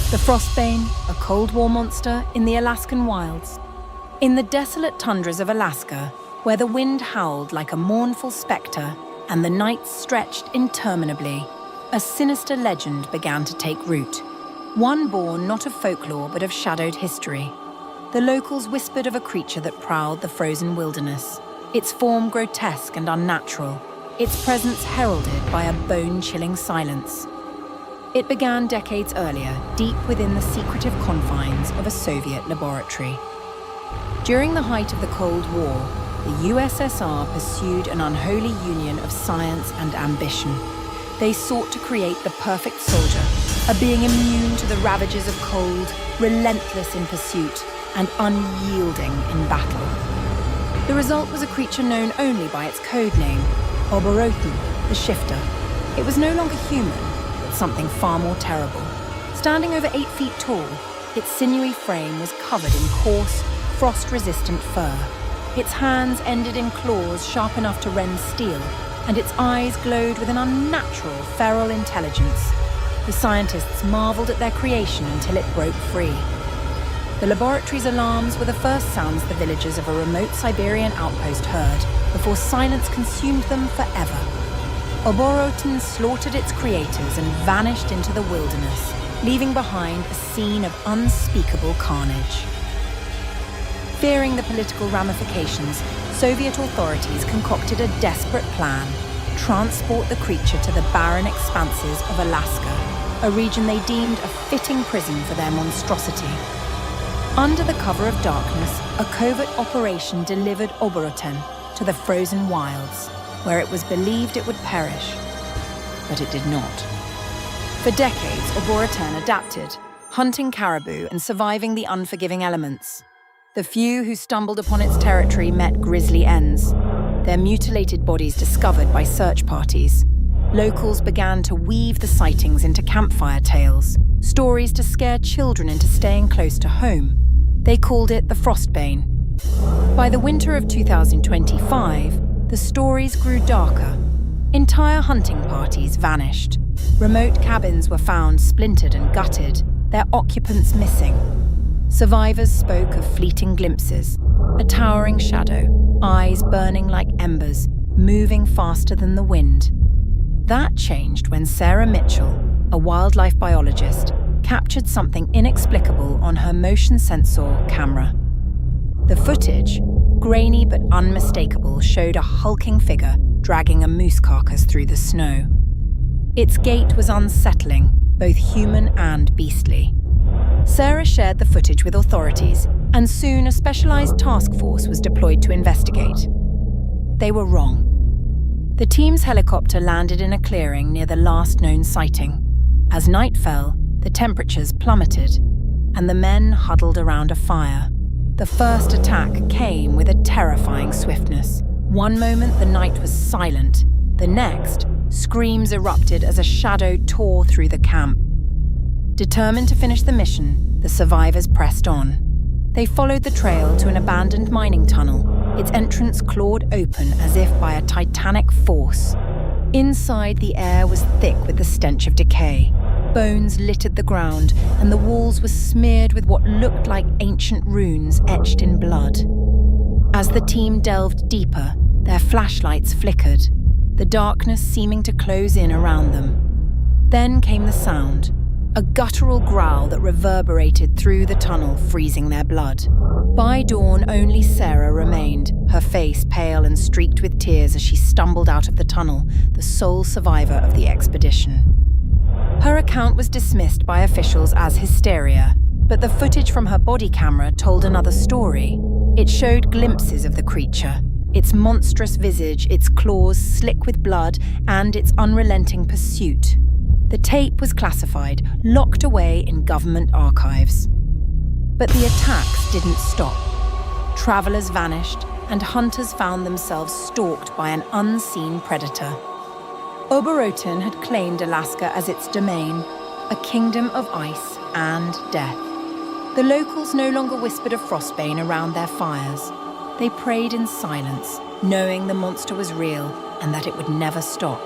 The frostbane, a Cold War monster in the Alaskan wilds. In the desolate tundras of Alaska, where the wind howled like a mournful spectre and the nights stretched interminably, a sinister legend began to take root. One born not of folklore but of shadowed history. The locals whispered of a creature that prowled the frozen wilderness, its form grotesque and unnatural, its presence heralded by a bone-chilling silence. It began decades earlier, deep within the secretive confines of a Soviet laboratory. During the height of the Cold War, the USSR pursued an unholy union of science and ambition. They sought to create the perfect soldier, a being immune to the ravages of cold, relentless in pursuit, and unyielding in battle. The result was a creature known only by its code name, Oborotin, the Shifter. It was no longer human, but something far more terrible. Standing over 8 feet tall, its sinewy frame was covered in coarse, frost-resistant fur. Its hands ended in claws sharp enough to rend steel, and its eyes glowed with an unnatural, feral intelligence. The scientists marveled at their creation until it broke free. The laboratory's alarms were the first sounds the villagers of a remote Siberian outpost heard, before silence consumed them forever. Oborotin slaughtered its creators and vanished into the wilderness, leaving behind a scene of unspeakable carnage. Fearing the political ramifications, Soviet authorities concocted a desperate plan: transport the creature to the barren expanses of Alaska, a region they deemed a fitting prison for their monstrosity. Under the cover of darkness, a covert operation delivered Oborotin to the frozen wilds, where it was believed it would perish. But it did not. For decades, Oborotin adapted, hunting caribou and surviving the unforgiving elements. The few who stumbled upon its territory met grisly ends, their mutilated bodies discovered by search parties. Locals began to weave the sightings into campfire tales, stories to scare children into staying close to home. They called it the frostbane. By the winter of 2025, the stories grew darker. Entire hunting parties vanished. Remote cabins were found splintered and gutted, their occupants missing. Survivors spoke of fleeting glimpses, a towering shadow, eyes burning like embers, moving faster than the wind. That changed when Sarah Mitchell, a wildlife biologist, captured something inexplicable on her motion sensor camera. The footage, grainy but unmistakable, showed a hulking figure dragging a moose carcass through the snow. Its gait was unsettling, both human and beastly. Sarah shared the footage with authorities, and soon a specialized task force was deployed to investigate. They were wrong. The team's helicopter landed in a clearing near the last known sighting. As night fell, the temperatures plummeted, and the men huddled around a fire. The first attack came with a terrifying swiftness. One moment the night was silent, the next, screams erupted as a shadow tore through the camp. Determined to finish the mission, the survivors pressed on. They followed the trail to an abandoned mining tunnel, its entrance clawed open as if by a titanic force. Inside, the air was thick with the stench of decay. Bones littered the ground, and the walls were smeared with what looked like ancient runes etched in blood. As the team delved deeper, their flashlights flickered, the darkness seeming to close in around them. Then came the sound, a guttural growl that reverberated through the tunnel, freezing their blood. By dawn, only Sarah remained, her face pale and streaked with tears as she stumbled out of the tunnel, the sole survivor of the expedition. Her account was dismissed by officials as hysteria, but the footage from her body camera told another story. It showed glimpses of the creature, its monstrous visage, its claws slick with blood, and its unrelenting pursuit. The tape was classified, locked away in government archives. But the attacks didn't stop. Travelers vanished, and hunters found themselves stalked by an unseen predator. Oborotin had claimed Alaska as its domain, a kingdom of ice and death. The locals no longer whispered of frostbane around their fires. They prayed in silence, knowing the monster was real and that it would never stop.